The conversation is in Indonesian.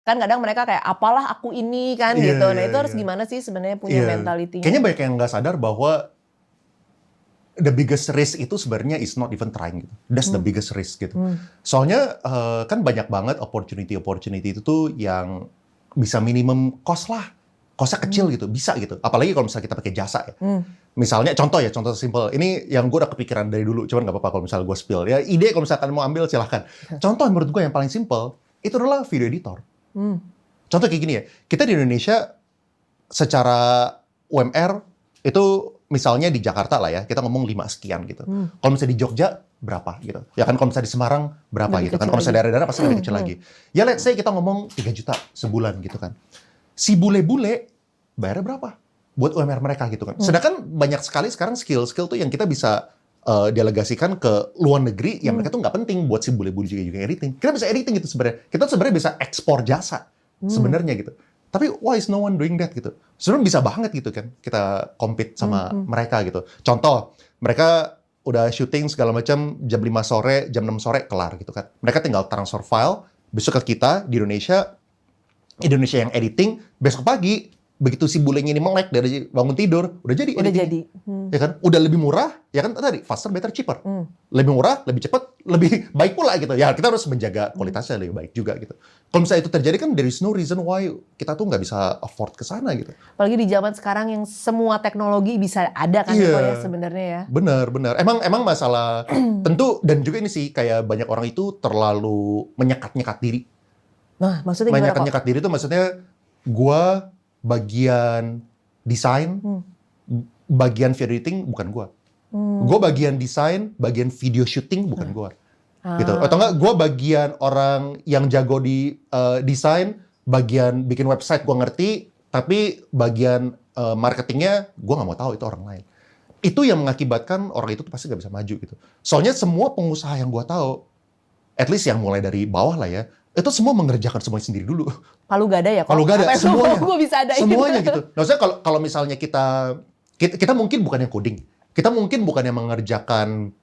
Kan kadang mereka kayak apalah aku ini kan gitu. Nah itu harus gimana sih sebenarnya punya mentality-nya? Kayaknya banyak yang nggak sadar bahwa the biggest risk itu sebenarnya is not even trying gitu. That's the biggest risk gitu. Soalnya kan banyak banget opportunity itu tuh yang bisa minimum cost lah. Costnya kecil gitu, bisa gitu. Apalagi kalau misalnya kita pakai jasa ya. Misalnya contoh simple. Ini yang gue udah kepikiran dari dulu, cuman nggak apa-apa kalau misalnya gue spill. Ya ide kalau misalkan mau ambil silahkan. Contoh menurut gue yang paling simple itu adalah video editor. Contoh kayak gini ya, kita di Indonesia secara UMR itu misalnya di Jakarta lah ya, kita ngomong 5 sekian gitu. Kalau misalnya di Jogja berapa gitu. Ya kan kalau misalnya di Semarang berapa lebih gitu kan. Kalau misalnya daerah-daerah pasti lebih kecil lagi. Ya let's say kita ngomong 3 juta sebulan gitu kan. Si bule-bule bayarnya berapa buat UMR mereka gitu kan. Sedangkan banyak sekali sekarang skill tuh yang kita bisa delegasikan ke luar negeri yang mereka tuh nggak penting buat si bule-bule juga editing. Kita bisa editing gitu sebenarnya. Kita sebenarnya bisa ekspor jasa sebenarnya gitu. Tapi why is no one doing that gitu? Sebenarnya bisa banget gitu kan kita compete sama mereka gitu. Contoh, mereka udah syuting segala macam jam 5 sore, jam 6 sore kelar gitu kan. Mereka tinggal transfer file besok ke kita di Indonesia yang editing, besok pagi begitu si bulenya ini melek dari bangun tidur, udah jadi. Ya kan? Udah lebih murah, ya kan tadi faster, better, cheaper. Lebih murah, lebih cepat, lebih baik pula gitu. Ya kita harus menjaga kualitasnya lebih baik juga gitu. Kalau misalnya itu terjadi kan there is no reason why kita tuh nggak bisa afford ke sana gitu. Apalagi di zaman sekarang yang semua teknologi bisa ada kan ya sebenarnya ya. Benar. Emang masalah tentu dan juga ini sih kayak banyak orang itu terlalu menyekat-nyekat diri. Nah, maksudnya gimana kok? Menyekat-nyekat diri itu maksudnya gua bagian desain, bagian video editing bukan gua. Gua bagian desain, bagian video shooting bukan gua. Gitu. Atau enggak gua bagian orang yang jago di desain, bagian bikin website gua ngerti, tapi bagian marketingnya gua nggak mau tahu, itu orang lain. Itu yang mengakibatkan orang itu pasti nggak bisa maju gitu. Soalnya semua pengusaha yang gua tahu, at least yang mulai dari bawah lah ya, itu semua mengerjakan semuanya sendiri dulu. Palu gada ya? Palu gada, semuanya. Gue bisa adain. Semuanya gitu. Maksudnya kalau misalnya kita mungkin bukan yang coding. Kita mungkin bukan yang mengerjakan